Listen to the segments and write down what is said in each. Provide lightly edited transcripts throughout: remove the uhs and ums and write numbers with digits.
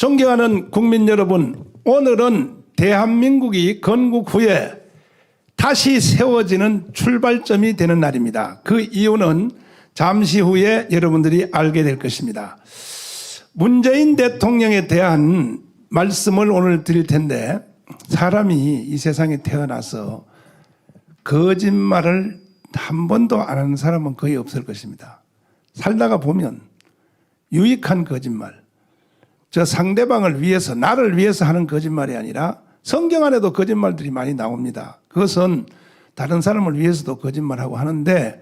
존경하는 국민 여러분, 오늘은 대한민국이 건국 후에 다시 세워지는 출발점이 되는 날입니다. 그 이유는 잠시 후에 여러분들이 알게 될 것입니다. 문재인 대통령에 대한 말씀을 오늘 드릴 텐데, 사람이 이 세상에 태어나서 거짓말을 한 번도 안 하는 사람은 거의 없을 것입니다. 살다가 보면 유익한 거짓말, 저 상대방을 위해서, 나를 위해서 하는 거짓말이 아니라 성경 안에도 거짓말들이 많이 나옵니다. 그것은 다른 사람을 위해서도 거짓말하고 하는데,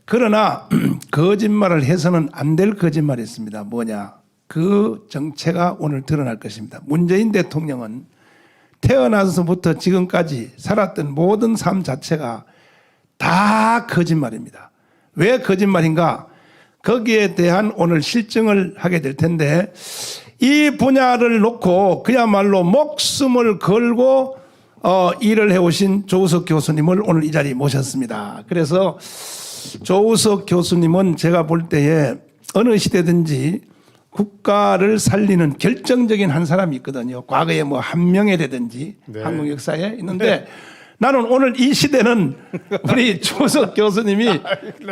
그러나 거짓말을 해서는 안 될 거짓말이 있습니다. 뭐냐? 그 정체가 오늘 드러날 것입니다. 문재인 대통령은 태어나서부터 지금까지 살았던 모든 삶 자체가 다 거짓말입니다. 왜 거짓말인가? 거기에 대한 오늘 실증을 하게 될 텐데, 이 분야를 놓고 그야말로 목숨을 걸고 일을 해오신 조우석 교수님을 오늘 이 자리에 모셨습니다. 그래서 조우석 교수님은 제가 볼 때에 어느 시대든지 국가를 살리는 결정적인 한 사람이 있거든요. 과거에 뭐 한명회라든지 네. 한국 역사에 있는데 네. 나는 오늘 이 시대는 우리 조우석 교수님이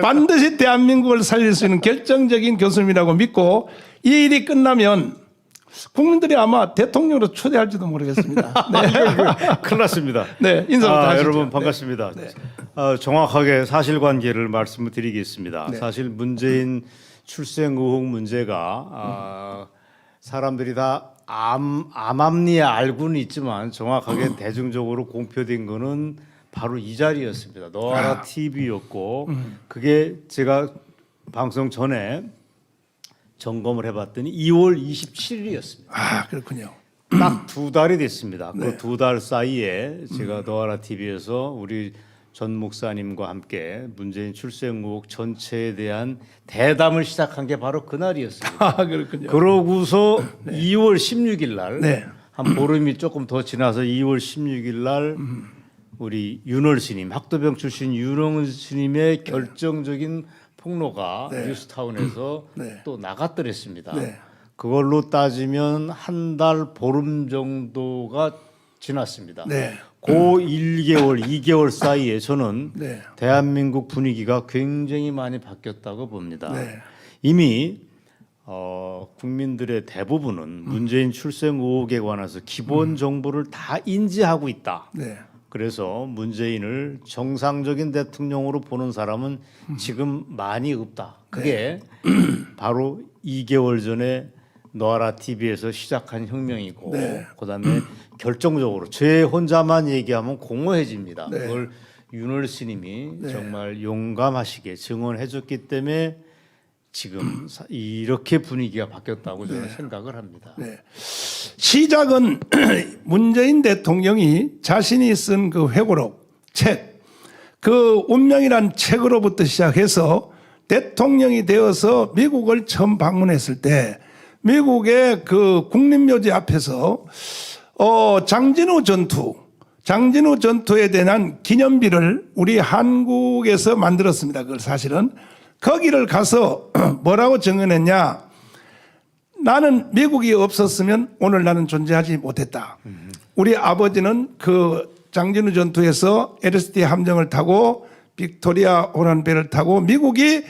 반드시 대한민국을 살릴 수 있는 결정적인 교수님이라고 믿고, 이 일이 끝나면 국민들이 아마 대통령으로 초대할지도 모르겠습니다. 네. 큰일 났습니다. 네, 인사부터 하시죠. 여러분 반갑습니다. 네. 정확하게 사실관계를 말씀을 드리겠습니다. 네. 사실 문재인 출생 의혹 문제가 사람들이 다 암암리에 알고는 있지만 정확하게 대중적으로 공표된 거는 바로 이 자리였습니다. 너아라 TV였고 그게 제가 방송 전에 점검을 해봤더니 2월 27일이었습니다. 아, 그렇군요. 딱 2달이 됐습니다. 네. 그 2달 사이에 제가 너아라 TV에서 우리 전 목사님과 함께 문재인 출생 의혹 전체에 대한 대담을 시작한 게 바로 그날이었습니다. 아, 그렇군요. 그러고서 네. 2월 16일 날, 네. 한 보름이 조금 더 지나서 2월 16일 날 우리 윤월 스님, 학도병 출신 윤월 스님의 결정적인 폭로가 네. 뉴스타운에서 네. 또 나갔더랬습니다. 네. 그걸로 따지면 한 달 보름 정도가 지났습니다. 네. 그 1개월, 2개월 사이에 저는 네. 대한민국 분위기가 굉장히 많이 바뀌었다고 봅니다. 네. 이미 국민들의 대부분은 문재인 출생 의혹에 관해서 기본 정보를 다 인지하고 있다. 네. 그래서 문재인을 정상적인 대통령으로 보는 사람은 지금 많이 없다. 그게 바로 2개월 전에 너아라 TV에서 시작한 혁명이고 네. 그다음에 결정적으로 제 혼자만 얘기하면 공허해집니다. 네. 그걸 윤월 스님이 네. 정말 용감하시게 증언해줬기 때문에 지금 이렇게 분위기가 바뀌었다고 저는 생각을 합니다. 네. 시작은 문재인 대통령이 자신이 쓴 그 회고록 책, 그 운명이란 책으로부터 시작해서 대통령이 되어서 미국을 처음 방문했을 때 미국의 그 국립묘지 앞에서 장진우 전투에 대한 기념비를 우리 한국에서 만들었습니다. 그걸 사실은 거기를 가서 뭐라고 증언했냐? 나는 미국이 없었으면 오늘 나는 존재하지 못했다. 우리 아버지는 그 장진우 전투에서 LSD 함정을 타고 빅토리아 호란배를 타고 미국이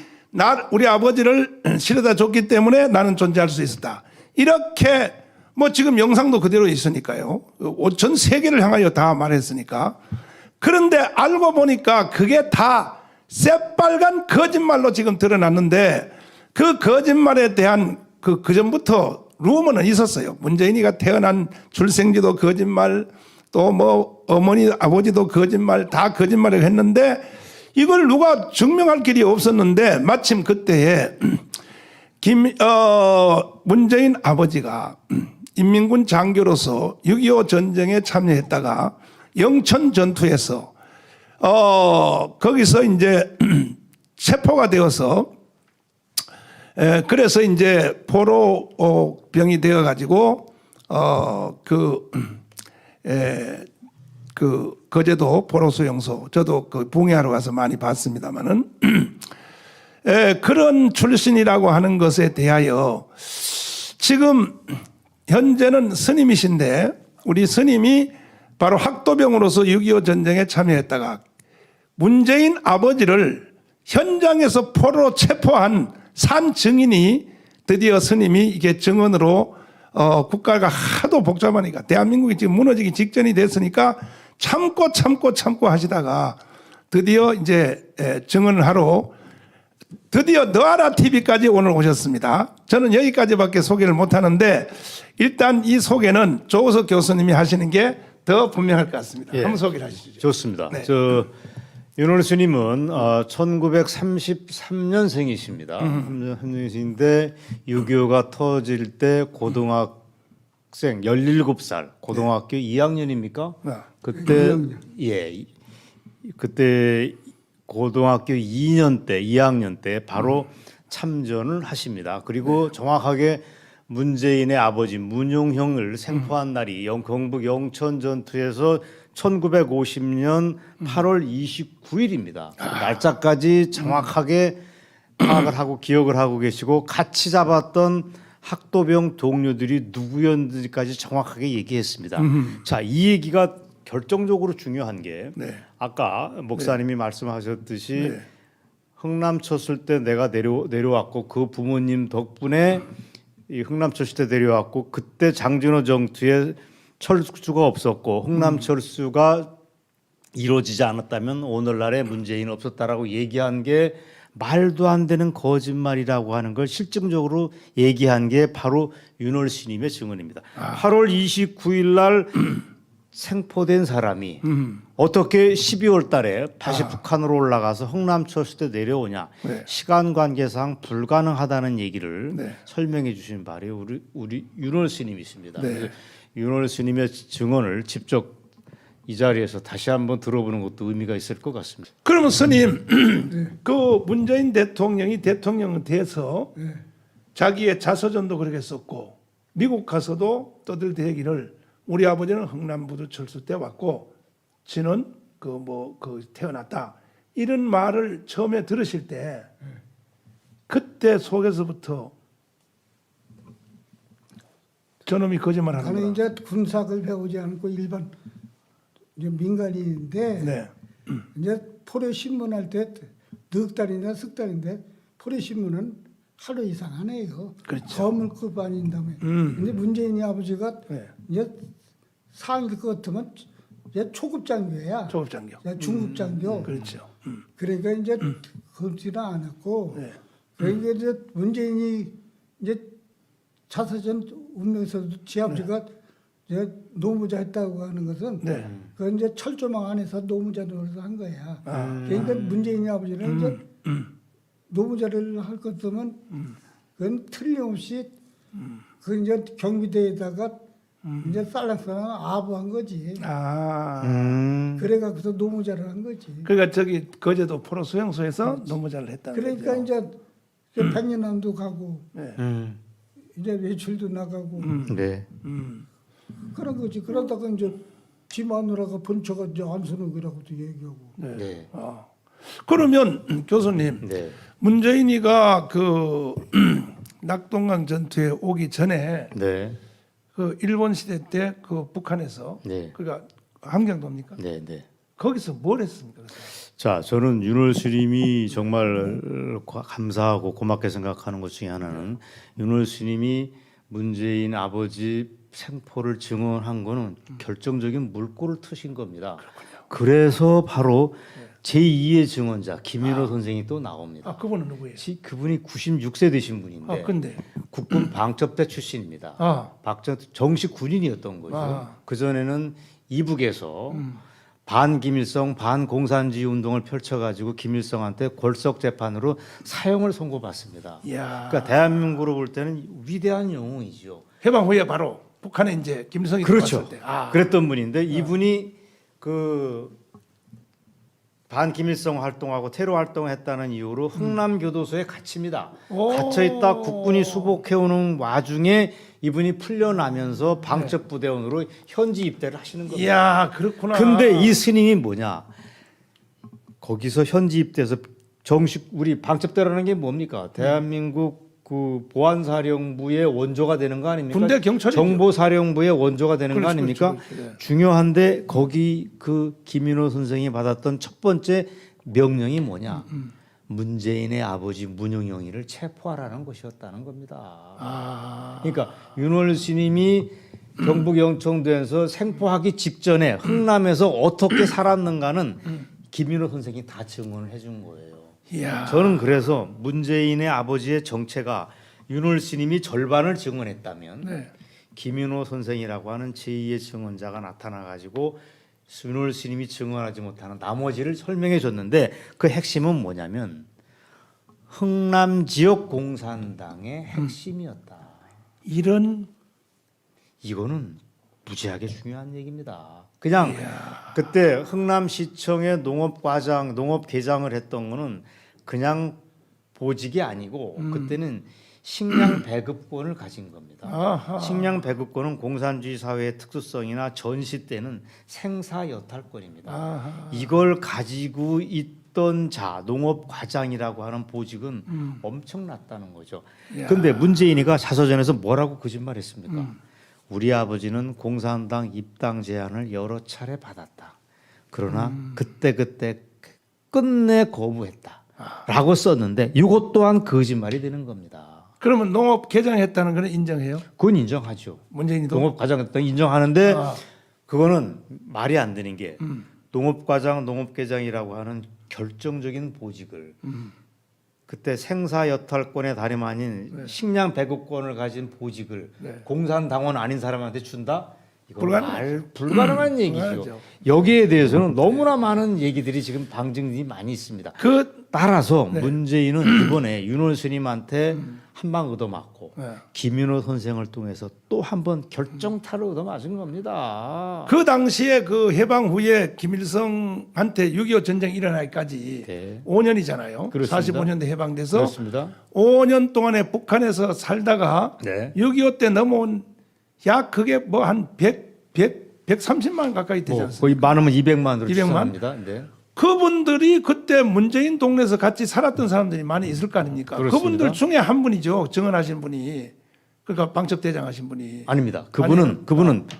우리 아버지를 실어다 줬기 때문에 나는 존재할 수 있었다. 이렇게 뭐 지금 영상도 그대로 있으니까요. 전 세계를 향하여 다 말했으니까. 그런데 알고 보니까 그게 다 새빨간 거짓말로 지금 드러났는데, 그 거짓말에 대한 그 전부터 루머는 있었어요. 문재인이가 태어난 출생지도 거짓말, 또 뭐 어머니 아버지도 거짓말, 다 거짓말을 했는데 이걸 누가 증명할 길이 없었는데, 마침 그때에 문재인 아버지가 인민군 장교로서 6.25 전쟁에 참여했다가 영천 전투에서 거기서 이제 체포가 되어서 그래서 이제 포로병이 되어 가지고 거제도 포로수용소, 저도 그 봉해하러 가서 많이 봤습니다만은 그런 출신이라고 하는 것에 대하여 지금 현재는 스님이신데 우리 스님이 바로 학도병으로서 6.25 전쟁에 참여했다가 문재인 아버지를 현장에서 포로 체포한 산 증인이 드디어 스님이 이게 증언으로 국가가 하도 복잡하니까 대한민국이 지금 무너지기 직전이 됐으니까 참고 하시다가 드디어 이제 증언을 하러 드디어 너아라 TV까지 오늘 오셨습니다. 저는 여기까지밖에 소개를 못 하는데 일단 이 소개는 조우석 교수님이 하시는 게 더 분명할 것 같습니다. 예. 한번 소개를 하시죠. 좋습니다. 네. 저 윤월 스님은 1933년생이십니다. 33년생인데 6.25가 터질 때 고등학생 17살, 고등학교 2학년입니까? 네. 그때 그때 고등학교 2년 때, 2학년 때 바로 참전을 하십니다. 그리고 정확하게 문재인의 아버지 문용형을 생포한 날이 경북 영천 전투에서 1950년 8월 29일입니다. 날짜까지 정확하게 파악을 하고 기억을 하고 계시고 같이 잡았던 학도병 동료들이 누구였는지까지 정확하게 얘기했습니다. 자, 이 얘기가 결정적으로 중요한 게 네. 아까 목사님이 말씀하셨듯이 네. 흥남 쳤을 때 내가 내려왔고 그 부모님 덕분에 이 흥남 쳤을 때 내려왔고 그때 장진호 정투에 철수가 없었고 흥남 철수가 이루어지지 않았다면 오늘날의 문재인은 없었다라고 얘기한 게 말도 안 되는 거짓말이라고 하는 걸 실증적으로 얘기한 게 바로 윤월 스님의 증언입니다. 8월 29일 날 생포된 사람이 어떻게 12월 달에 다시 북한으로 올라가서 흥남철수 때 내려오냐. 네. 시간 관계상 불가능하다는 얘기를 네. 설명해 주신 바로 우리 윤월 스님이십니다. 네. 그래서 윤월 스님의 증언을 직접 이 자리에서 다시 한번 들어보는 것도 의미가 있을 것 같습니다. 그러면 스님 그 문재인 대통령이 대통령에 대해서 자기의 자서전도 그렇게 썼고 미국 가서도 떠들대 얘기를 우리 아버지는 흥남부두 철수 때 왔고 지는 그 태어났다 이런 말을 처음에 들으실 때 그때 속에서부터 저놈이 거짓말하는 나는 거다. 이제 군사학을 배우지 않고 일반 이제 민간인인데 네. 이제 포레 신문할 때 넉 달이나 석 달인데 포레 신문은 하루 이상 안 해요. 그렇죠. 거물급 아닌 다음에. 근데 문재인이 아버지가 네. 이제 상일 것 같으면 이제 초급 장교야. 조급 장교. 이제 중급 장교. 그렇죠. 그러니까 이제 검지는 않았고. 네. 그러니까 이제 문재인이 이제 자서전 운명에서도 지 아버지가 이제 노무자 했다고 하는 것은 네. 그건 이제 철조망 안에서 노무자 노릇을 한 거야. 그러니까 문재인이 아버지는 이제 노무자를 할 것 같으면 그건 틀림없이 그 이제 경비대에다가 이제 살랑살랑 아부한 거지. 그래갖고서 노무자를 한 거지. 그러니까 저기 거제도 포로 수용소에서 노무자를 했다는 그러니까 거죠. 이제 백년남도 가고 네. 이제 외출도 나가고 네. 그런 거지. 그러다가 이제 지 마누라가 번쳐가 이제 안선욱이라고도 얘기하고. 네. 네. 그러면 교수님 네. 문재인이가 그 낙동강 전투에 오기 전에 네. 그 일본 시대 때 그 북한에서 네. 그러니까 함경도입니까? 네. 네. 거기서 뭘 했습니까? 자, 저는 윤월 스님이 정말 감사하고 고맙게 생각하는 것 중에 하나는 윤월 스님이 문재인 아버지 생포를 증언한 거는 결정적인 물꼬를 트신 겁니다. 그래서 바로 제2의 증언자 김일호 선생이 또 나옵니다. 그분은 누구예요? 그분이 96세 되신 분인데 근데 국군 방첩대 출신입니다. 정식 군인이었던 거죠. 그 전에는 이북에서 반 김일성 반 공산주의 운동을 펼쳐가지고 김일성한테 골석 재판으로 사형을 선고받습니다. 이야. 그러니까 대한민국으로 볼 때는 위대한 영웅이죠. 해방 후에 바로 북한에 이제 김일성이 그렇죠. 들어왔을 때. 그랬던 분인데 이분이 그 반김일성 활동하고 테러 활동했다는 이유로 흥남교도소에 갇힙니다. 갇혀있다 국군이 수복해오는 와중에 이분이 풀려나면서 방첩부대원으로 현지 입대를 하시는 겁니다. 이야, 그렇구나. 근데 이 스님이 뭐냐? 거기서 현지 입대해서 정식 우리 방첩대라는 게 뭡니까? 대한민국 그 보안사령부의 원조가 되는 거 아닙니까? 군대 경찰이죠. 정보사령부의 원조가 되는 거 그렇죠, 아닙니까? 그렇죠, 그렇죠. 네. 중요한데 거기 그 김인호 선생이 받았던 첫 번째 명령이 뭐냐? 문재인의 아버지 문용영이를 체포하라는 것이었다는 겁니다. 아. 그러니까 윤월 스님이 경북 영천도에서 생포하기 직전에 흥남에서 어떻게 살았는가는 김인호 선생이 다 증언을 해준 거예요. 이야. 저는 그래서 문재인의 아버지의 정체가 윤월 스님이 절반을 증언했다면 네. 김인호 선생이라고 하는 제2의 증언자가 나타나가지고 윤월 스님이 증언하지 못하는 나머지를 설명해 줬는데 그 핵심은 뭐냐면 흥남 지역 공산당의 핵심이었다. 이런 이거는 무지하게 중요한 얘기입니다. 그냥 그때 흥남시청의 농업과장, 농업계장을 했던 거는 그냥 보직이 아니고 그때는 식량 배급권을 가진 겁니다. 아하. 식량 배급권은 공산주의 사회의 특수성이나 전시 때는 생사 여탈권입니다. 아하. 이걸 가지고 있던 자, 농업과장이라고 하는 보직은 엄청났다는 거죠. 야. 근데 문재인이가 자서전에서 뭐라고 거짓말했습니까? 우리 아버지는 공산당 입당 제안을 여러 차례 받았다. 그러나 그때 끝내 거부했다라고 썼는데 이것 또한 거짓말이 되는 겁니다. 그러면 농업 개장했다는 거는 인정해요? 그건 인정하죠. 문재인이도 농업과장 인정하는데 아. 그거는 말이 안 되는 게 농업과장, 농업계장이라고 하는 결정적인 보직을 그때 생사여탈권의 다름 아닌 네. 식량 배급권을 가진 보직을 네. 공산당원 아닌 사람한테 준다? 이건 불가능하죠. 불가능한 얘기죠. 불가능하죠. 여기에 대해서는 너무나 많은 얘기들이 지금 방증이 많이 있습니다. 그 따라서 네. 문재인은 이번에 윤월 스님한테 한 방 얻어맞고 네. 김윤호 선생을 통해서 또 한 번 결정타를 얻어맞은 겁니다. 그 당시에 그 해방 후에 김일성한테 6.25 전쟁 일어나기까지 네. 5년이잖아요. 그렇습니다. 45년대 해방돼서 그렇습니다. 5년 동안에 북한에서 살다가 네. 6.25 때 넘어온 약 그게 뭐 한 130만 가까이 되지 않습니까? 거의 많으면 200만으로 200만? 추산합니다. 네. 그분들이 그때 문재인 동네에서 같이 살았던 사람들이 많이 있을 거 아닙니까? 그렇습니다. 그분들 중에 한 분이죠. 증언하신 분이. 그러니까 방첩대장 하신 분이. 아닙니다. 그분은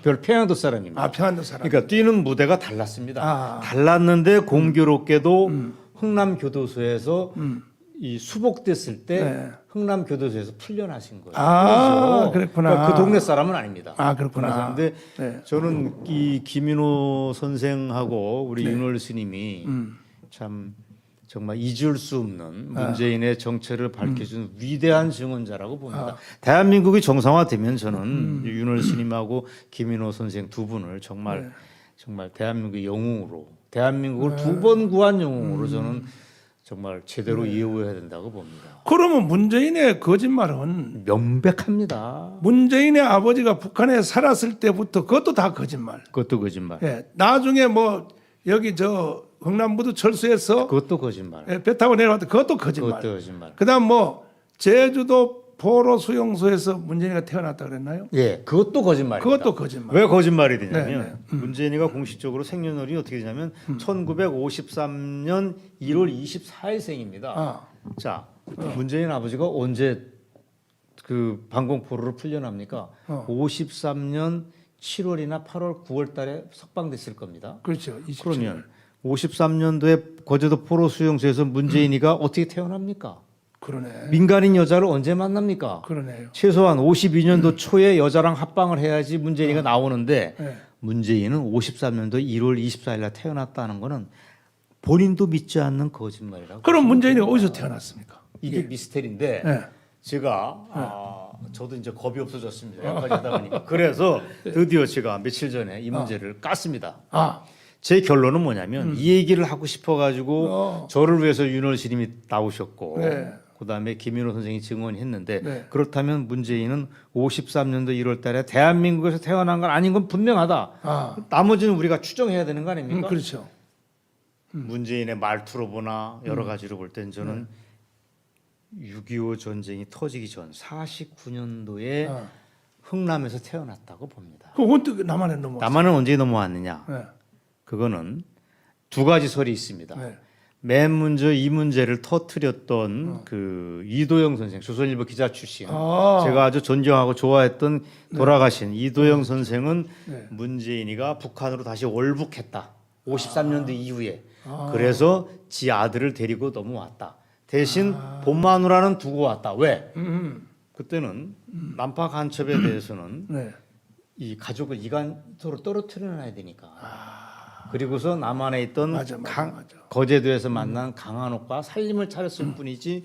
별 평양도 사람입니다. 아, 평안도 사람. 그러니까 뛰는 무대가 달랐습니다. 아. 달랐는데 공교롭게도 흥남교도소에서 이 수복됐을 때 네. 흥남교도소에서 풀려나신 거예요. 아, 그래서 그랬구나. 그러니까 그 동네 사람은 아닙니다. 아, 그렇구나. 그런데 네. 저는 이 김인호 선생하고 우리 네. 윤월 스님이 참 정말 잊을 수 없는 문재인의 정체를 밝혀준 위대한 증언자라고 봅니다. 대한민국이 정상화되면 저는 윤월 스님하고 김인호 선생 두 분을 정말 정말 대한민국의 영웅으로 대한민국을 두 번 구한 영웅으로 저는 정말 제대로 이해해야 된다고 봅니다. 그러면 문재인의 거짓말은 명백합니다. 문재인의 아버지가 북한에 살았을 때부터 그것도 다 거짓말. 그것도 거짓말. 예. 나중에 뭐 여기 저 흥남부두 철수에서 그것도 거짓말. 예, 배 타고 내려왔다 그것도 거짓말. 그것도 거짓말. 그다음 뭐 제주도 포로 수용소에서 문재인이가 태어났다 그랬나요? 예, 그것도 거짓말입니다. 그것도 거짓말. 왜 거짓말이 되냐면 네, 문재인이가 공식적으로 생년월일이 어떻게 되냐면 1953년 1월 24일생입니다. 아. 자, 문재인 아버지가 언제 그 방공포로로 풀려납니까? 53년 7월이나 8월, 9월 달에 석방됐을 겁니다. 그렇죠. 27년. 그러면 53년도에 거제도 포로 수용소에서 문재인이가 어떻게 태어납니까? 그러네. 민간인 여자를 언제 만납니까? 그러네요. 최소한 52년도 초에 여자랑 합방을 해야지 문재인이가 나오는데 네. 문재인은 53년도 1월 24일 날 태어났다는 거는 본인도 믿지 않는 거짓말이라고. 그럼 문재인이가 어디서 태어났습니까? 이게 미스테리인데 네. 제가 저도 이제 겁이 없어졌습니다. 여기까지 하다 보니까. 그래서 드디어 제가 며칠 전에 이 문제를 깠습니다. 아, 제 결론은 뭐냐면 이 얘기를 하고 싶어가지고 저를 위해서 윤월 스님이 나오셨고 네. 그다음에 김인호 선생이 증언했는데 네. 그렇다면 문재인은 53년도 1월 달에 대한민국에서 태어난 건 아닌 건 분명하다. 아, 나머지는 우리가 추정해야 되는 거 아닙니까? 그렇죠. 문재인의 말투로 보나 여러 가지로 볼 땐 저는 네. 6.25 전쟁이 터지기 전 49년도에 아. 흥남에서 태어났다고 봅니다. 그 어떻게 남한에 넘어? 남한은 언제 넘어왔느냐? 네. 그거는 두 가지 설이 있습니다. 네. 맨 먼저 이 문제를 터뜨렸던 그 이도영 선생, 조선일보 기자 출신, 제가 아주 존경하고 좋아했던 돌아가신 이도영 선생은 네. 문재인이가 북한으로 다시 월북했다. 53년도 이후에. 그래서 지 아들을 데리고 넘어왔다. 대신 봄마누라는 두고 왔다. 왜? 그때는 난파 간첩에 대해서는 네. 이 가족을 이간소로 떨어뜨려놔야 되니까. 그리고서 남한에 있던 맞아. 거제도에서 만난 강한옥과 살림을 차렸을 뿐이지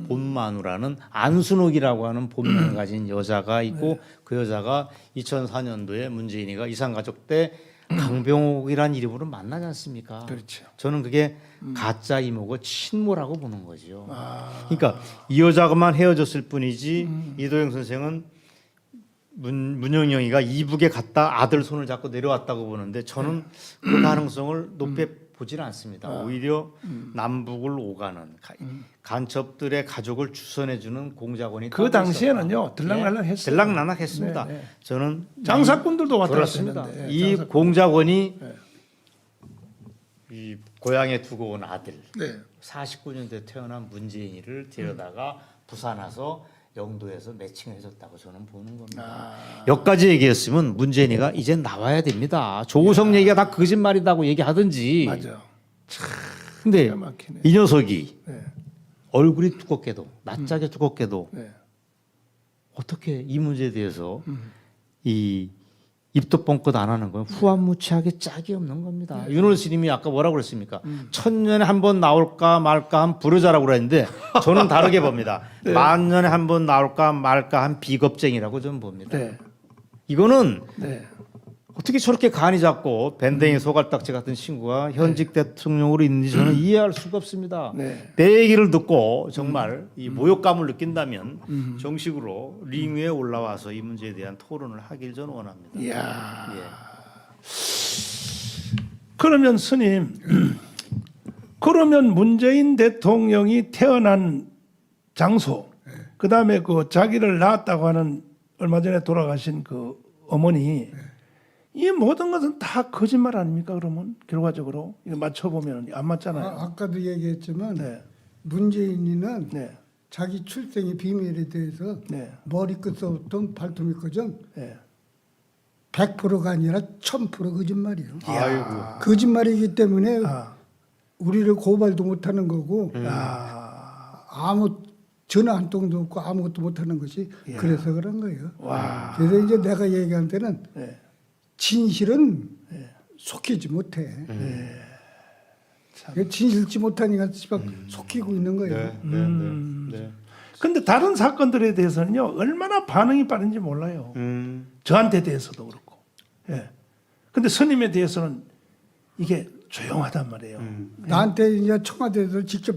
봄마누라는 안순옥이라고 하는 본명을 가진 여자가 있고 그 여자가 2004년도에 문재인이가 이산가족 때 강병옥이라는 이름으로 만나지 않습니까? 그렇죠. 저는 그게 가짜 이모고 친모라고 보는 거죠. 그러니까 이 여자가만 헤어졌을 뿐이지 이도영 선생은 문영영이가 이북에 갔다 아들 손을 잡고 내려왔다고 보는데 저는 그 가능성을 높게 보지는 않습니다. 오히려 남북을 오가는 간첩들의 가족을 주선해주는 공작원이 그 당시에는요 들락날락했어요. 들락날락했습니다. 네. 저는 장사꾼들도 왔다 갔다 그렇습니다. 했는데 이 공작원이 이 고향에 두고 온 아들 네. 49년도에 태어난 문재인이를 데려다가 부산 와서 영도에서 매칭을 해줬다고 저는 보는 겁니다. 여기까지 얘기했으면 문재인이가 이제 나와야 됩니다. 조우성 얘기가 다 거짓말이라고 얘기하든지. 맞아. 근데 기가 막히네. 이 녀석이 네. 얼굴이 두껍게도 낯짝이 두껍게도 네. 어떻게 이 문제에 대해서 이 입도 뻥끗 안 하는 건 후한무치하게 짝이 없는 겁니다. 윤호 스님이 아까 뭐라고 그랬습니까? 천년에 한 번 나올까 말까 한 불효자라고 그랬는데 저는 다르게 봅니다. 만년에 한 번 나올까 말까 한 비겁쟁이라고 저는 봅니다. 네. 이거는 네. 어떻게 저렇게 간이 작고 밴댕이 소갈딱지 같은 친구가 현직 대통령으로 있는지 저는 이해할 수가 없습니다. 네. 내 얘기를 듣고 정말 이 모욕감을 느낀다면 정식으로 링 위에 올라와서 이 문제에 대한 토론을 하길 저는 원합니다. 이야. 예. 그러면 스님, 그러면 문재인 대통령이 태어난 장소, 그 다음에 그 자기를 낳았다고 하는 얼마 전에 돌아가신 그 어머니, 이 모든 것은 다 거짓말 아닙니까? 그러면 결과적으로 이거 맞춰보면 안 맞잖아요. 아까도 얘기했지만 네, 문재인이는 네, 자기 출생의 비밀에 대해서 네, 머리끝부터 발톱이까지 네. 100%가 아니라 1000% 거짓말이에요. 아이고. 거짓말이기 때문에 아, 우리를 고발도 못하는 거고 아무 전화 한 통도 없고 아무것도 못하는 것이 그래서 그런 거예요. 그래서 이제 내가 얘기한 때는 네. 진실은 속이지 못해. 진실지 못하니까 속이고 있는 거예요. 네. 근데 다른 사건들에 대해서는요 얼마나 반응이 빠른지 몰라요. 저한테 대해서도 그렇고. 예. 근데 스님에 대해서는 이게 조용하단 말이에요. 나한테 이제 청와대에서 직접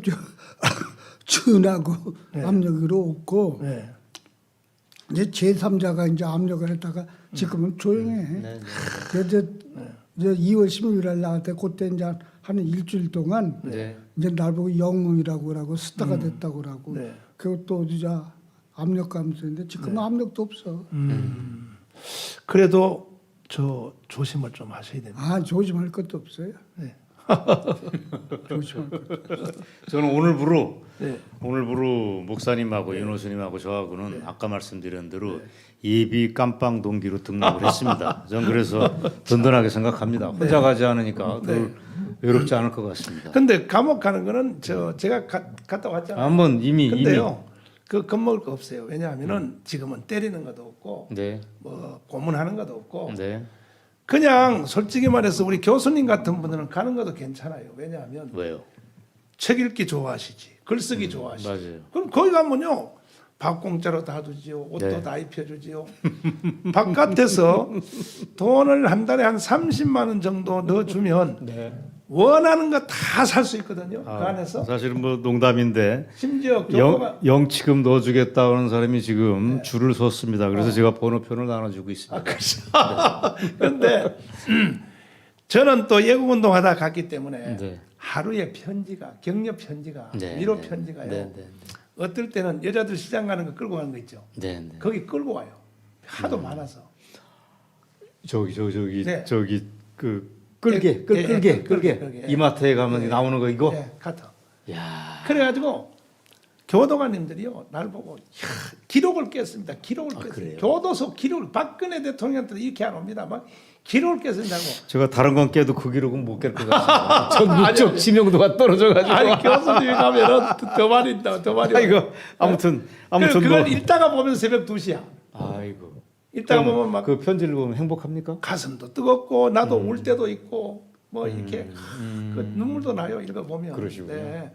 전하고 압력으로 없고 네. 이제 제3자가 이제 압력을 했다가 지금은 조용해. 그래서 이제 2월 16일 날 나한테 그때 이제 한 일주일 동안 네. 이제 날 보고 영웅이라고 그러고 스타가 됐다고 그러고 네. 그리고 또 이제 압력감도 있는데 지금은 압력도 없어. 그래도 저 조심을 좀 하셔야 됩니다. 아 조심할 것도 없어요. 네. 조심할 것도. 저는 오늘부로 네. 목사님하고 윤호 스님하고 저하고는 아까 말씀드린 대로 예비 깜빵 동기로 등록을 했습니다. 저는 그래서 든든하게 생각합니다. 혼자 가지 않으니까 늘 외롭지 않을 것 같습니다. 근데 감옥 가는 거는 제가 갔다 왔잖아요. 한번 이미 근데요. 그 겁먹을 거 없어요. 왜냐하면은 지금은 때리는 것도 없고 네. 뭐 고문하는 것도 없고 네. 그냥 솔직히 말해서 우리 교수님 같은 분들은 가는 것도 괜찮아요. 왜냐하면 왜요? 책 읽기 좋아하시지, 글쓰기 좋아하시지. 맞아요. 그럼 거기 가면요 밥 공짜로 다 주지요, 옷도 네. 다 입혀주지요. 바깥에서 돈을 한 달에 한 30만 원 정도 넣어주면 원하는 거 다 살 수 있거든요. 그 안에서 사실은 뭐 농담인데 심지어 교도가 영치금 넣어주겠다는 사람이 지금 줄을 섰습니다. 그래서 제가 번호편을 나눠주고 있습니다. 그런데 저는 또 예국운동 하다 갔기 때문에 네. 하루에 편지가 격려 편지가 네, 위로 네. 편지가요. 네, 네. 어떨 때는 여자들 시장 가는 거 끌고 가는 거 있죠. 네, 네. 거기 끌고 와요. 하도 많아서. 저기 네. 그 끌게 끌게. 이마트에 가면 나오는 거 이거. 예, 카터. 야. 그래가지고 교도관님들이요 날 보고 기록을 깼습니다. 기록을 깼어요. 그래요? 교도소 기록을 박근혜 대통령한테 이렇게 안 옵니다. 막 기록을 깼습니다고. 제가 다른 건 깨도 그 기록은 못 깰 것 같습니다. 전국적 지명도가 떨어져가지고. 아니 교수님이 가면은 더 많이 있다. 더 많이. 이거 아무튼 그걸 뭐. 읽다가 보면 새벽 2시야. 아이고. 읽다가 보면 막 그 편지를 보면 행복합니까? 가슴도 뜨겁고 나도 울 때도 있고 뭐 이렇게 그 눈물도 나요. 읽어 보면. 그러시군요. 네.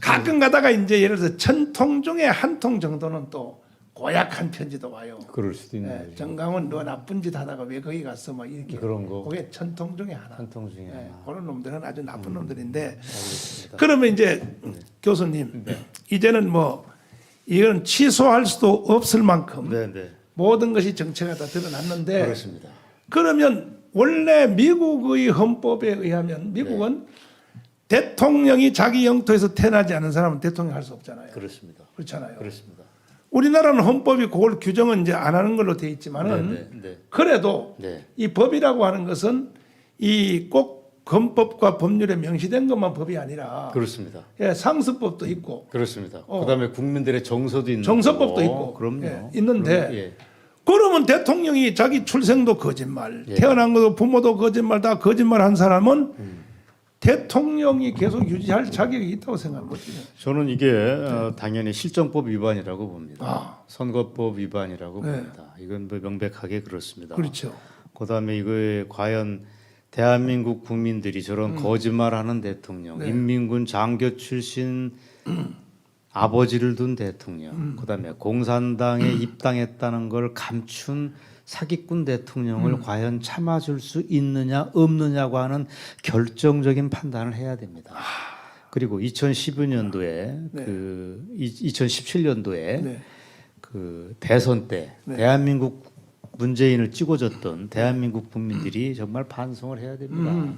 가끔 가다가 이제 예를 들어서 1000통 중에 한 통 정도는 또 고약한 편지도 와요. 그럴 수도 있네요. 네, 정강은 너 나쁜 짓 하다가 왜 거기 갔어? 막 이렇게 그런 거. 그게 1000통 중에 하나. 한 통 중에 네, 하나. 그런 놈들은 아주 나쁜 놈들인데 알겠습니다. 그러면 이제 교수님 이제는 뭐 이건 취소할 수도 없을 만큼 네. 모든 것이 정체가 다 드러났는데 그렇습니다. 그러면 원래 미국의 헌법에 의하면 미국은 대통령이 자기 영토에서 태어나지 않은 사람은 대통령 할 수 없잖아요. 그렇습니다. 그렇잖아요. 그렇습니다. 우리나라는 헌법이 그걸 규정은 이제 안 하는 걸로 돼 있지만은 네. 그래도 네. 이 법이라고 하는 것은 이 꼭 헌법과 법률에 명시된 것만 법이 아니라 그렇습니다. 예, 상습법도 있고 그렇습니다. 그다음에 국민들의 정서도 있는 정서법도 거고. 있고 그럼요. 예, 있는데 예. 그러면 대통령이 자기 출생도 거짓말, 예. 태어난 것도 부모도 거짓말 다 거짓말 한 사람은 대통령이 계속 유지할 자격이 있다고 생각하거든요. 저는 이게 당연히 실정법 위반이라고 봅니다. 아. 선거법 위반이라고 네. 봅니다. 이건 뭐 명백하게 그렇습니다. 그렇죠. 그다음에 이거에 과연 대한민국 국민들이 저런 거짓말하는 대통령, 네. 인민군 장교 출신 아버지를 둔 대통령, 그다음에 공산당에 입당했다는 걸 감춘 사기꾼 대통령을 과연 참아줄 수 있느냐 없느냐고 하는 결정적인 판단을 해야 됩니다. 그리고 2012년도에 네. 2017년도에 네. 그 대선 때 네. 대한민국 문재인을 찍어줬던 대한민국 국민들이 정말 반성을 해야 됩니다.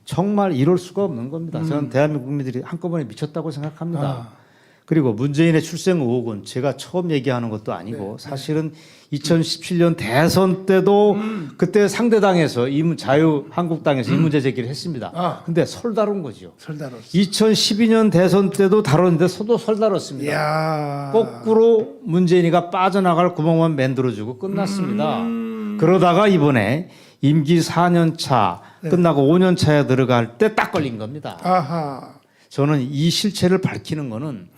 정말 이럴 수가 없는 겁니다. 저는 대한민국 국민들이 한꺼번에 미쳤다고 생각합니다. 아. 그리고 문재인의 출생 의혹은 제가 처음 얘기하는 것도 아니고 사실은 2017년 대선 때도 그때 상대당에서 자유한국당에서 이 문제 제기를 했습니다. 아. 근데 솔다룬 거죠. 설다로서. 2012년 대선 때도 다뤘는데 또 솔다뤘습니다. 이야. 거꾸로 문재인이가 빠져나갈 구멍만 만들어주고 끝났습니다. 그러다가 이번에 임기 4년 차 끝나고 5년 차에 들어갈 때 딱 걸린 겁니다. 아하. 저는 이 실체를 밝히는 거는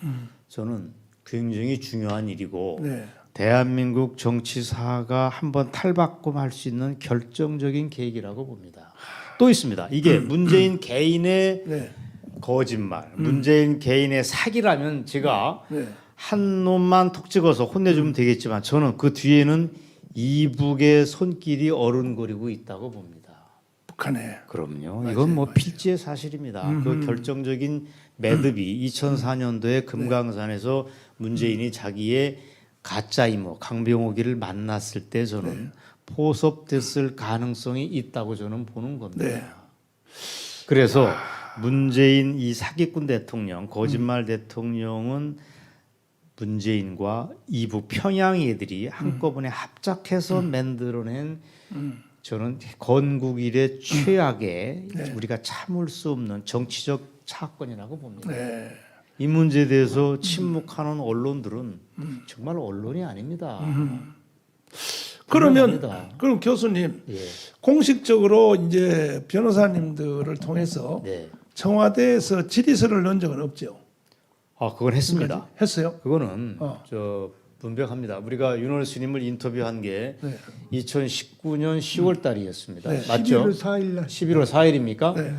저는 굉장히 중요한 일이고 네. 대한민국 정치사가 한번 탈바꿈할 수 있는 결정적인 계기라고 봅니다. 또 있습니다. 이게 문재인 개인의 네. 거짓말, 문재인 개인의 사기라면 제가 네. 한 놈만 톡 찍어서 혼내주면 되겠지만 저는 그 뒤에는 이북의 손길이 어른거리고 있다고 봅니다. 북한에. 그럼요. 이건 뭐 필지의 사실입니다. 그 결정적인 매듭이 2004년도에 금강산에서 문재인이 자기의 가짜 이모 강병옥이를 만났을 때 저는 포섭됐을 가능성이 있다고 저는 보는 겁니다. 네. 그래서 문재인 이 사기꾼 대통령, 거짓말 대통령은 문재인과 이북 평양 애들이 한꺼번에 합작해서 만들어낸 저는 건국 이래 최악의 우리가 참을 수 없는 정치적 사건이라고 봅니다. 네. 이 문제에 대해서 침묵하는 언론들은 정말 언론이 아닙니다. 그러면 분명합니다. 그럼 교수님 예. 공식적으로 이제 변호사님들을 통해서 네. 청와대에서 질의서를 넣은 적은 없죠. 아, 그건 했습니다. 했어요? 그거는 어. 저 분명합니다. 우리가 윤월 스님을 인터뷰한 게 네. 2019년 10월 달이었습니다. 네. 맞죠? 11월 4일 날 11월 4일입니까? 네.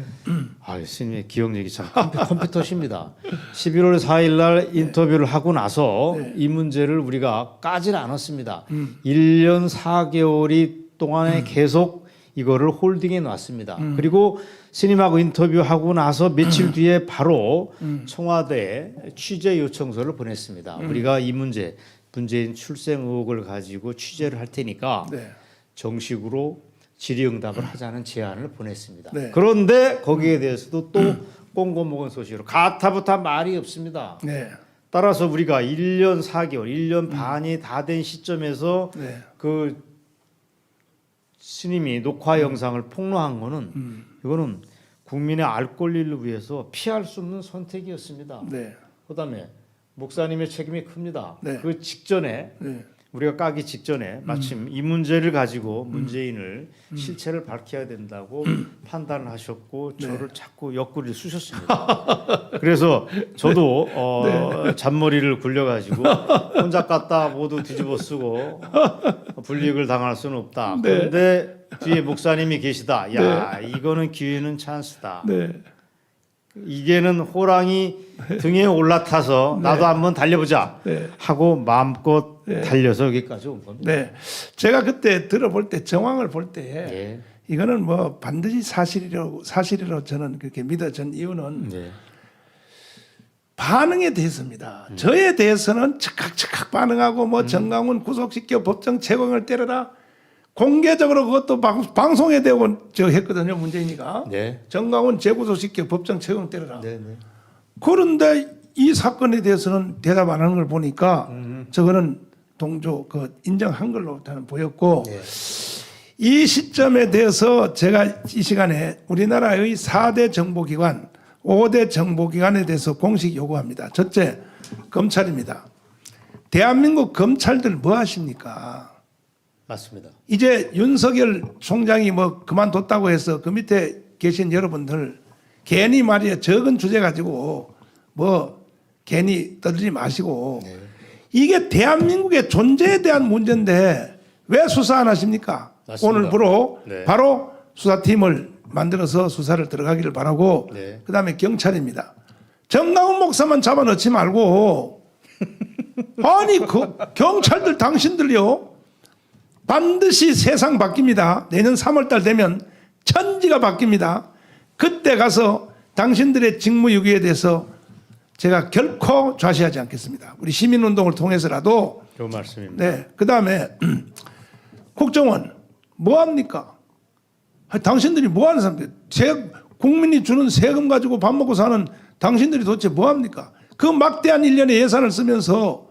아, 스님의 기억력이 참 컴퓨터십니다. 11월 4일 날 인터뷰를 하고 나서 이 문제를 우리가 까질 않았습니다. 1년 4개월이 동안에 계속 이거를 홀딩해 놨습니다. 그리고 스님하고 인터뷰하고 나서 며칠 뒤에 바로 청와대에 취재 요청서를 보냈습니다. 우리가 이 문제 문재인 출생 의혹을 가지고 취재를 할 테니까 네. 정식으로 질의응답을 하자는 제안을 보냈습니다. 네. 그런데 거기에 대해서도 또 꽁고 먹은 소식으로 가타부타 말이 없습니다. 네. 따라서 우리가 1년 4개월, 1년 반이 다 된 시점에서 네. 그 스님이 녹화 영상을 폭로한 거는 이거는 국민의 알 권리를 위해서 피할 수 없는 선택이었습니다. 네. 그다음에 목사님의 책임이 큽니다. 네. 그 직전에 네. 우리가 까기 직전에 마침 이 문제를 가지고 문재인을 실체를 밝혀야 된다고 판단을 하셨고 저를 자꾸 옆구리를 쑤셨습니다. 그래서 저도 잔머리를 굴려가지고 혼자 깠다 모두 뒤집어 쓰고 불이익을 당할 수는 없다. 그런데 뒤에 목사님이 계시다. 야 이거는 기회는 찬스다. 네. 이게는 호랑이 등에 올라타서 나도 한번 달려보자 네. 하고 마음껏 달려서 여기까지 온 겁니다. 네. 제가 그때 들어볼 때 정황을 볼 때 예. 이거는 뭐 반드시 사실이라고 저는 그렇게 믿어진 이유는 네. 반응에 대해서입니다. 저에 대해서는 즉각 반응하고 뭐 정강훈 구속시켜 법정 채권을 때려라. 공개적으로 그것도 방송에 대고 저 했거든요. 문재인이가. 네. 정강훈 재구속시켜 법정 채권 때려라. 네. 네. 그런데 이 사건에 대해서는 대답 안 하는 걸 보니까 저거는 동조 그 인정한 걸로 저는 보였고 네. 이 시점에 대해서 제가 이 시간에 우리나라의 4대 정보기관, 5대 정보기관에 대해서 공식 요구합니다. 첫째, 검찰입니다. 대한민국 검찰들 뭐 하십니까? 맞습니다. 이제 윤석열 총장이 뭐 그만뒀다고 해서 그 밑에 계신 여러분들 괜히 말이야 적은 주제 가지고 뭐 괜히 떠들지 마시고 이게 대한민국의 존재에 대한 문제인데 왜 수사 안 하십니까? 맞습니다. 오늘부로 네. 바로 수사팀을 만들어서 수사를 들어가기를 바라고 네. 그다음에 경찰입니다. 정강훈 목사만 잡아넣지 말고 아니 그 경찰들 당신들요 반드시 세상 바뀝니다. 내년 3월 달 되면 천지가 바뀝니다. 그때 가서 당신들의 직무유기에 대해서 제가 결코 좌시하지 않겠습니다. 우리 시민운동을 통해서라도 좋은 말씀입니다. 네. 그다음에 국정원 뭐 합니까? 당신들이 뭐 하는 사람들? 국민이 주는 세금 가지고 밥 먹고 사는 당신들이 도대체 뭐 합니까? 그 막대한 일련의 예산을 쓰면서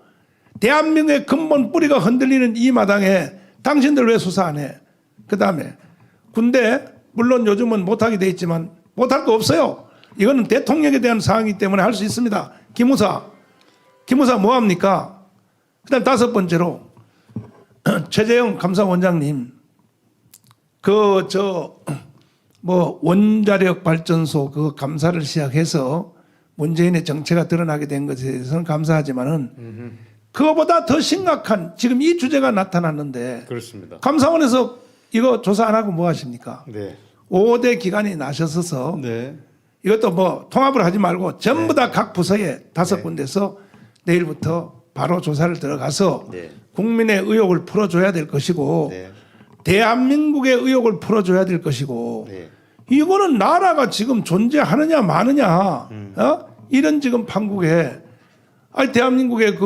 대한민국의 근본 뿌리가 흔들리는 이 마당에 당신들 왜 수사 안 해? 그다음에 군대 물론 요즘은 못하게 돼 있지만 못할 거 없어요. 이거는 대통령에 대한 사항이기 때문에 할 수 있습니다. 기무사 뭐 합니까? 그다음 다섯 번째로 최재형 감사원장님 뭐 원자력 발전소 그 감사를 시작해서 문재인의 정체가 드러나게 된 것에 대해서는 감사하지만은 그거보다 더 심각한 지금 이 주제가 나타났는데 그렇습니다. 감사원에서 이거 조사 안 하고 뭐 하십니까? 네. 5대 기관이 나셔서 네. 이것도 뭐 통합을 하지 말고 전부 다 각 부서에 5군데서 내일부터 바로 조사를 들어가서 네. 국민의 의혹을 풀어줘야 될 것이고 네. 대한민국의 의혹을 풀어줘야 될 것이고 네. 이거는 나라가 지금 존재하느냐 마느냐 이런 지금 판국에 아니 대한민국의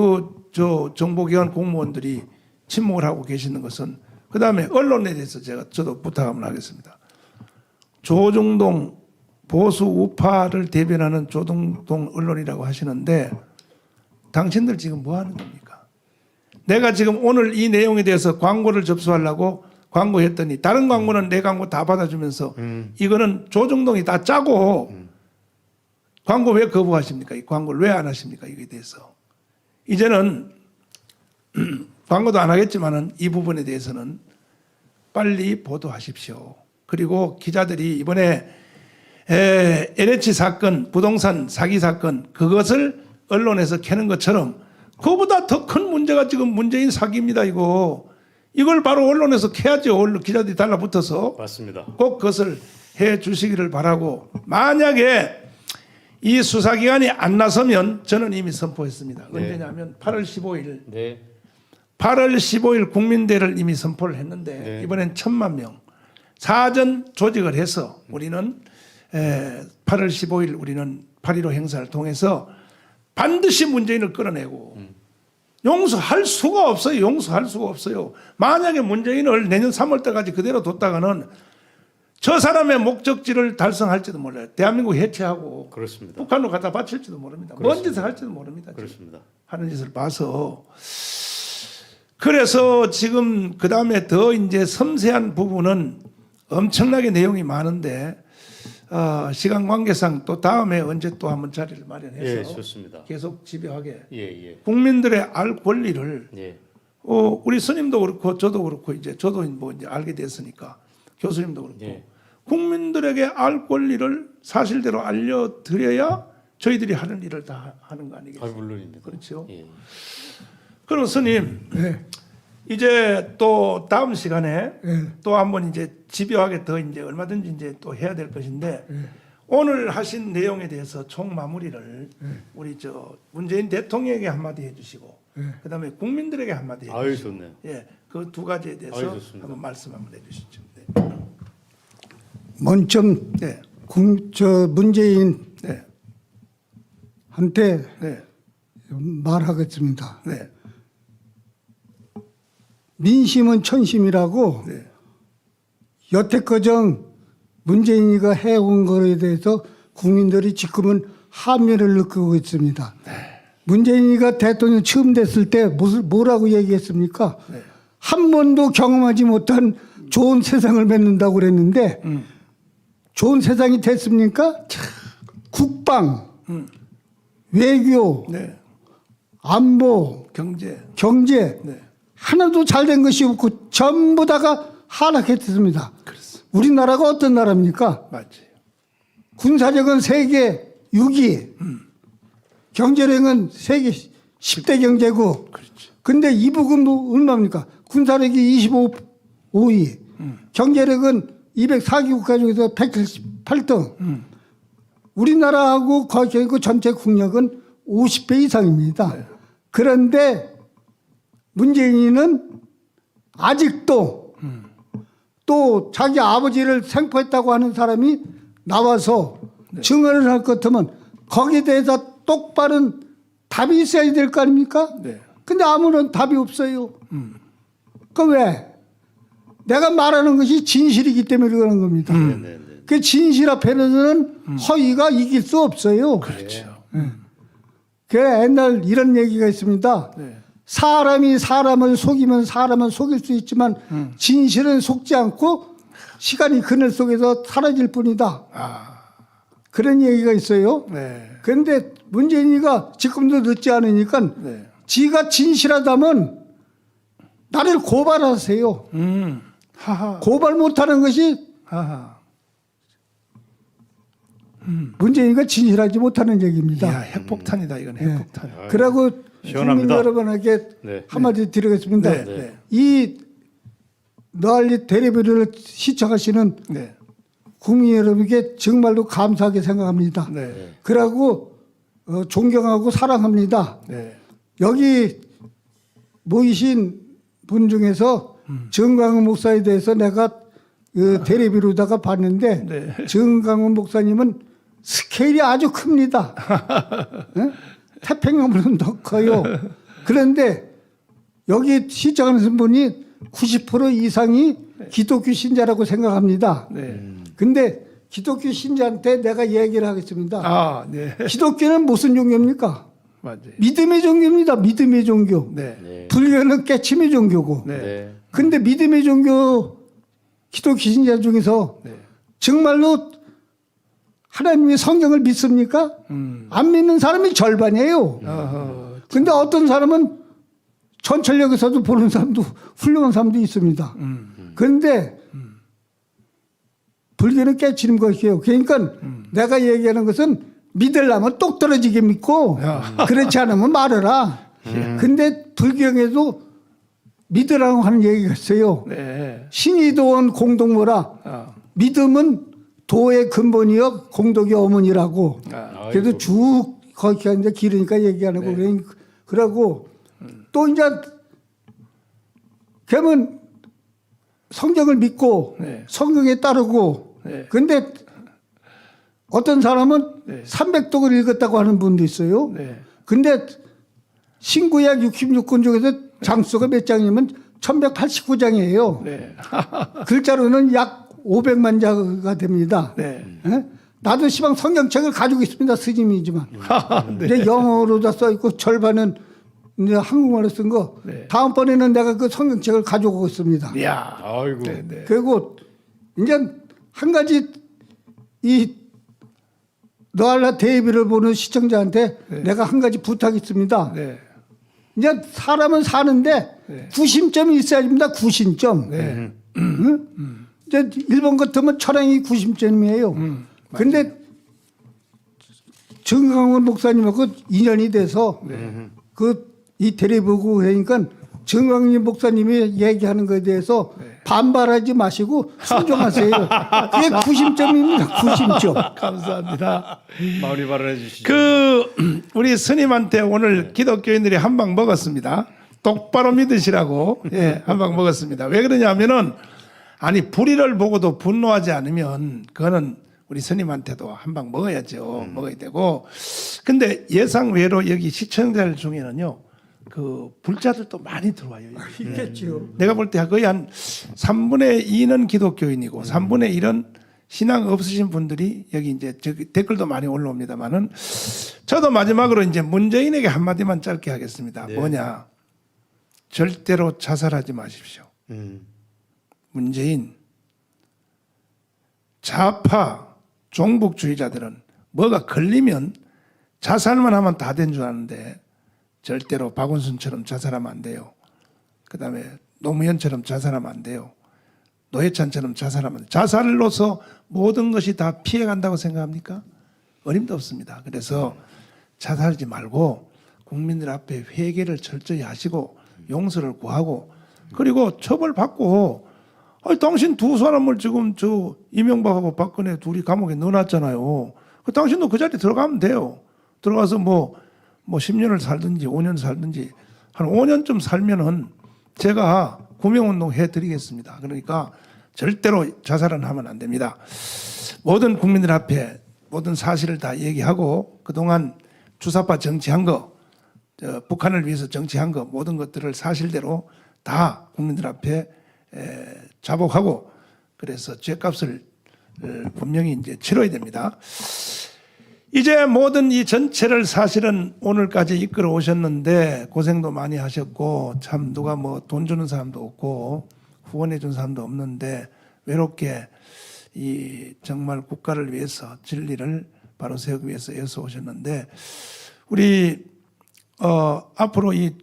정보기관 공무원들이 침묵을 하고 계시는 것은 그다음에 언론에 대해서 저도 부탁 한번 하겠습니다. 조중동 보수 우파를 대변하는 조중동 언론이라고 하시는데 당신들 지금 뭐 하는 겁니까? 내가 지금 오늘 이 내용에 대해서 광고를 접수하려고 광고했더니 다른 광고는 내 광고 다 받아주면서 이거는 조중동이 다 짜고 광고 왜 거부하십니까? 이 광고를 왜 안 하십니까? 이거에 대해서. 이제는 광고도 안 하겠지만은 이 부분에 대해서는 빨리 보도하십시오. 그리고 기자들이 이번에 LH 사건, 부동산 사기 사건 그것을 언론에서 캐는 것처럼 그보다 더 큰 문제가 지금 문재인 사기입니다. 이걸 바로 언론에서 캐야죠. 언론 기자들이 달라붙어서 맞습니다. 꼭 그것을 해 주시기를 바라고 만약에 이 수사기관이 안 나서면 저는 이미 선포했습니다. 네. 언제냐면 8월 15일 네. 8월 15일 국민대를 이미 선포를 했는데 네. 이번엔 1,000만 명 사전 조직을 해서 우리는 8월 15일 우리는 8.15 행사를 통해서 반드시 문재인을 끌어내고 용서할 수가 없어요. 용서할 수가 없어요. 만약에 문재인을 내년 3월 때까지 그대로 뒀다가는 저 사람의 목적지를 달성할지도 몰라요. 대한민국 해체하고 그렇습니다. 북한으로 갖다 바칠지도 모릅니다. 그렇습니다. 뭔 짓을 할지도 모릅니다. 그렇습니다. 하는 짓을 봐서 그래서 지금 그 다음에 더 이제 섬세한 부분은 엄청나게 내용이 많은데 시간 관계상 또 다음에 언제 또 한번 자리를 마련해서 예, 좋습니다. 계속 집요하게 예, 예. 국민들의 알 권리를 예. 우리 스님도 그렇고 저도 그렇고 이제 저도 뭐 이제 알게 됐으니까 교수님도 그렇고 예. 국민들에게 알 권리를 사실대로 알려드려야 저희들이 하는 일을 다 하는 거 아니겠습니까? 물론입니다. 그렇죠. 예. 그럼 스님 네. 이제 또 다음 시간에 네. 또 한번 이제 집요하게 더 이제 얼마든지 이제 또 해야 될 것인데 오늘 하신 내용에 대해서 총 마무리를 우리 저 문재인 대통령에게 한마디 해주시고 그다음에 국민들에게 한마디 아유, 해주시고 좋네요. 예, 그 두 가지에 대해서 아유, 좋습니다. 한번 말씀 한번 해주시죠. 네. 먼저 네. 문재인한테 네. 네. 말하겠습니다. 네. 민심은 천심이라고 네. 여태까지 문재인이가 해온 것에 대해서 국민들이 지금은 함의를 느끼고 있습니다. 문재인이가 대통령 처음 됐을 때 뭐라고 얘기했습니까? 네. 한 번도 경험하지 못한 좋은 세상을 맺는다고 그랬는데 좋은 세상이 됐습니까? 국방, 외교, 네. 안보, 경제. 경제 네. 하나도 잘 된 것이 없고 전부 다가 하락했습니다. 그렇습니다. 우리나라가 어떤 나라입니까? 맞아요. 군사력은 세계 6위, 경제력은 세계 10대 경제국. 그렇죠. 근데 이부금도 얼마입니까? 군사력이 25위, 경제력은 204개국가 중에서 178등. 우리나라하고 거의 그 전체 국력은 50배 이상입니다. 그런데 문재인은 아직도 또 자기 아버지를 생포했다고 하는 사람이 나와서 증언을 할 것 같으면 거기에 대해서 똑바른 답이 있어야 될 거 아닙니까? 네. 근데 아무런 답이 없어요. 그 왜? 내가 말하는 것이 진실이기 때문에 그러는 겁니다. 네, 네. 그 진실 앞에서는 허위가 이길 수 없어요. 그렇죠. 그 옛날 이런 얘기가 있습니다. 네. 사람이 사람을 속이면 사람은 속일 수 있지만 진실은 속지 않고 시간이 그늘 속에서 사라질 뿐이다. 그런 얘기가 있어요. 네. 그런데 문재인이가 지금도 늦지 않으니까 네. 지가 진실하다면 나를 고발하세요. 하하. 고발 못하는 것이 하하. 문재인이가 진실하지 못하는 얘기입니다. 야, 핵폭탄이다 이건 핵폭탄. 그러고 시원합니다. 국민 여러분에게 네. 한마디 드리겠습니다. 네. 네. 이 너알리 대리비를 시청하시는 네. 국민 여러분께 정말로 감사하게 생각합니다. 네. 그러고 존경하고 사랑합니다. 네. 여기 모이신 분 중에서 정광훈 목사에 대해서 내가 대리비로다가 봤는데 네. 정광훈 목사님은 스케일이 아주 큽니다. 예? 태평양보다 더 커요. 그런데 여기 시청하는 분이 90% 이상이 기독교 신자라고 생각합니다. 네. 근데 기독교 신자한테 내가 얘기를 하겠습니다. 아, 네. 기독교는 무슨 종교입니까? 맞아요. 믿음의 종교입니다. 믿음의 종교. 네. 네. 불교는 깨침의 종교고. 네. 네. 근데 믿음의 종교 기독교 신자 중에서 네. 정말로 하나님의 성경을 믿습니까? 안 믿는 사람이 절반이에요. 어허. 근데 어떤 사람은 전철역에서도 보는 사람도 훌륭한 사람도 있습니다. 그런데 불교는 깨치는 것이에요. 그러니까 내가 얘기하는 것은 믿으려면 똑 떨어지게 믿고 그렇지 않으면 말해라. 근데 불경에도 믿으라고 하는 얘기가 있어요. 네. 신이 도원 공동모라. 아. 믿음은 도의 근본이여 공덕의 어머니라고. 아. 그래도 쭉 거기가 이제 길으니까 얘기하는 거. 네. 그러고 또 이제 그러면 성경을 믿고 네. 성경에 따르고 네. 근데 어떤 사람은 네. 300독을 읽었다고 하는 분도 있어요. 네. 근데 신구약 66권 중에서 장수가 몇 장이면 1189장이에요. 네. 글자로는 약 500만 자가 됩니다. 네. 예? 나도 시방 성경책을 가지고 있습니다. 스님이지만. 네. 이제 영어로 다 써 있고 절반은 이제 한국말로 쓴 거. 네. 다음번에는 내가 그 성경책을 가져오겠습니다. 이야. 아이고. 네. 그리고 이제 한 가지 이 너알라 데이비를 보는 시청자한테 네. 내가 한 가지 부탁이 있습니다. 네. 이제 사람은 사는데 네. 구심점이 있어야 됩니다. 구심점. 네. 응? 이제 일본 같으면 철행이 구심점이에요. 근데 정강원 목사님하고 인연이 돼서 그 이 대리 보고 그러니까 정강원 목사님이 얘기하는 것에 대해서 반발하지 마시고 순종하세요. 그게 구심점입니다. 구심점. 감사합니다. 마무리 발언해 주시죠. 우리 스님한테 오늘 기독교인들이 한 방 먹었습니다. 똑바로 믿으시라고 한 방 먹었습니다. 왜 그러냐면은 아니 불의를 보고도 분노하지 않으면 그거는 우리 스님한테도 한 방 먹어야죠. 먹어야 되고. 근데 예상 외로 여기 시청자들 중에는요. 그 불자들도 많이 들어와요. 여기. 있겠지요. 내가 볼 때 거의 한 3분의 2는 기독교인이고 3분의 1은 신앙 없으신 분들이 여기 이제 저기 댓글도 많이 올라옵니다만은 저도 마지막으로 이제 문재인에게 한마디만 짧게 하겠습니다. 뭐냐. 절대로 자살하지 마십시오. 문재인 좌파 종북주의자들은 뭐가 걸리면 자살만 하면 다 된 줄 아는데 절대로 박원순처럼 자살하면 안 돼요. 그다음에 노무현처럼 자살하면 안 돼요. 노회찬처럼 자살하면 안 돼요. 자살로서 모든 것이 다 피해간다고 생각합니까? 어림도 없습니다. 그래서 자살하지 말고 국민들 앞에 회개를 철저히 하시고 용서를 구하고 그리고 처벌받고 아니, 당신 두 사람을 지금 저 이명박하고 박근혜 둘이 감옥에 넣어놨잖아요. 당신도 그 자리에 들어가면 돼요. 들어가서 뭐 10년을 살든지 5년 살든지 한 5년쯤 살면은 제가 구명운동 해드리겠습니다. 그러니까 절대로 자살은 하면 안 됩니다. 모든 국민들 앞에 모든 사실을 다 얘기하고 그동안 주사파 정치한 거, 북한을 위해서 정치한 거 모든 것들을 사실대로 다 국민들 앞에 자복하고 그래서 죄값을 분명히 이제 치러야 됩니다. 이제 모든 이 전체를 사실은 오늘까지 이끌어 오셨는데 고생도 많이 하셨고 참 누가 뭐 돈 주는 사람도 없고 후원해 준 사람도 없는데 외롭게 이 정말 국가를 위해서 진리를 바로 세우기 위해서 애써 오셨는데 우리 앞으로 이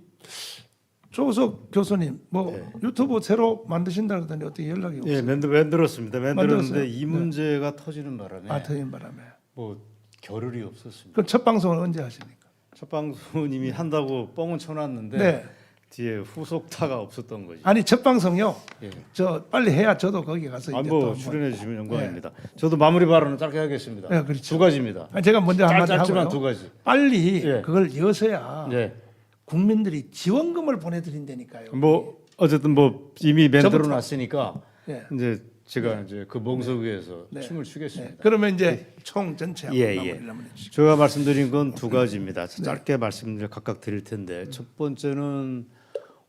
조석 교수님 뭐 유튜브 새로 만드신다 그러더니 어떻게 연락이 없어요? 예, 만들었습니다. 만들었는데 만들었어요? 이 문제가 터지는 바람에 터진 바람에. 뭐 겨를이 없었습니다. 그럼 첫 방송을 언제 하십니까? 첫 방송님이 한다고 뻥은 쳐놨는데 네. 뒤에 후속타가 없었던 거지. 아니 첫 방송요. 예. 저 빨리 해야 저도 거기 가서 이제 또 뭐 한번. 출연해 주시면 영광입니다. 저도 마무리 발언은 짧게 하겠습니다. 네, 그렇죠. 두 가지입니다. 제가 먼저 한마디 짧지만 하고요. 두 가지. 빨리 예. 그걸 여서야 네. 국민들이 지원금을 보내드린다니까요. 뭐 어쨌든 뭐 이미 만들어 저부터. 놨으니까 예. 이제 제가 이제 그 멍석 위에서 네. 춤을 추겠습니다. 네. 그러면 이제 총 전체 한번 예, 마무리를 한번 해주시죠. 제가 말씀드린 건 두 가지입니다. 네. 짧게 말씀을 각각 드릴 텐데 첫 번째는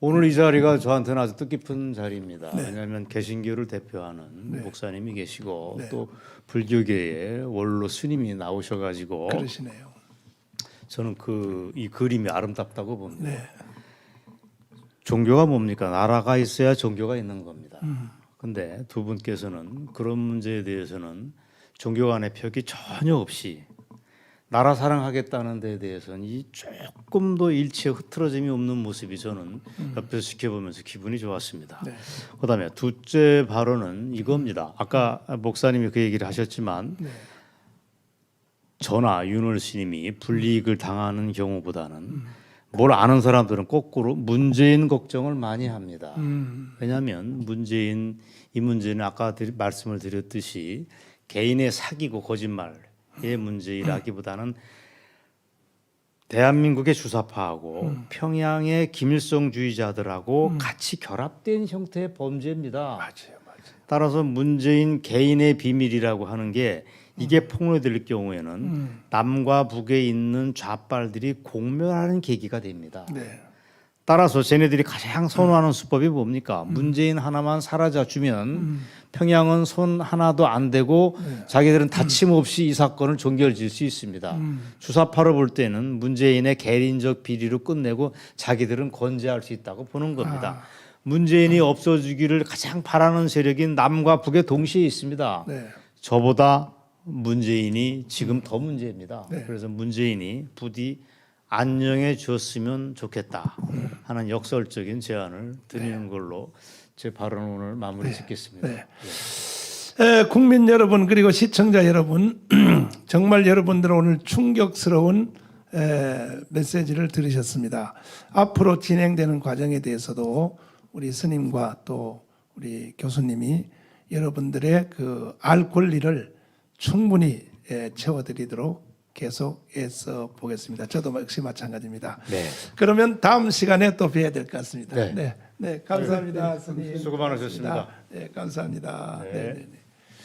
오늘 이 자리가 저한테는 아주 뜻깊은 자리입니다. 네. 왜냐하면 개신교를 대표하는 목사님이 계시고 또 불교계의 원로 스님이 나오셔가지고 그러시네요. 저는 이 그림이 아름답다고 봅니다. 네. 종교가 뭡니까? 나라가 있어야 종교가 있는 겁니다. 근데 두 분께서는 그런 문제에 대해서는 종교 간의 벽이 전혀 없이 나라 사랑하겠다는 데 대해서는 이 조금도 일체 흐트러짐이 없는 모습이 저는 옆에서 지켜보면서 기분이 좋았습니다. 네. 그다음에 둘째 발언은 이겁니다. 아까 목사님이 그 얘기를 하셨지만 저나 윤월 스님이 불이익을 당하는 경우보다는 뭘 아는 사람들은 거꾸로 문재인 걱정을 많이 합니다. 왜냐하면 이 문제는 아까 말씀을 드렸듯이 개인의 사기고 거짓말의 문제라기보다는 대한민국의 주사파하고 평양의 김일성주의자들하고 같이 결합된 형태의 범죄입니다. 맞아요. 따라서 문재인 개인의 비밀이라고 하는 게 이게 폭로될 경우에는 남과 북에 있는 좌빨들이 공멸하는 계기가 됩니다. 네. 따라서 쟤네들이 가장 선호하는 수법이 뭡니까? 문재인 하나만 사라져 주면 평양은 손 하나도 안 대고 자기들은 다침 없이 이 사건을 종결질 수 있습니다. 주사파로 볼 때는 문재인의 개인적 비리로 끝내고 자기들은 건재할 수 있다고 보는 겁니다. 문재인이 없어지기를 가장 바라는 세력인 남과 북에 동시에 있습니다. 네. 저보다 문재인이 지금 더 문제입니다. 네. 그래서 문재인이 부디 안녕해 줬으면 좋겠다 하는 역설적인 제안을 드리는 걸로 제 발언을 오늘 마무리 짓겠습니다. 네. 국민 여러분 그리고 시청자 여러분 정말 여러분들은 오늘 충격스러운 메시지를 들으셨습니다. 앞으로 진행되는 과정에 대해서도 우리 스님과 또 우리 교수님이 여러분들의 그 알 권리를 충분히 채워드리도록 계속 애써 보겠습니다. 저도 역시 마찬가지입니다. 네. 그러면 다음 시간에 또 뵈야 될 것 같습니다. 네. 네, 네, 감사합니다. 스님. 수고 많으셨습니다. 네, 감사합니다. 네. 네, 네, 네.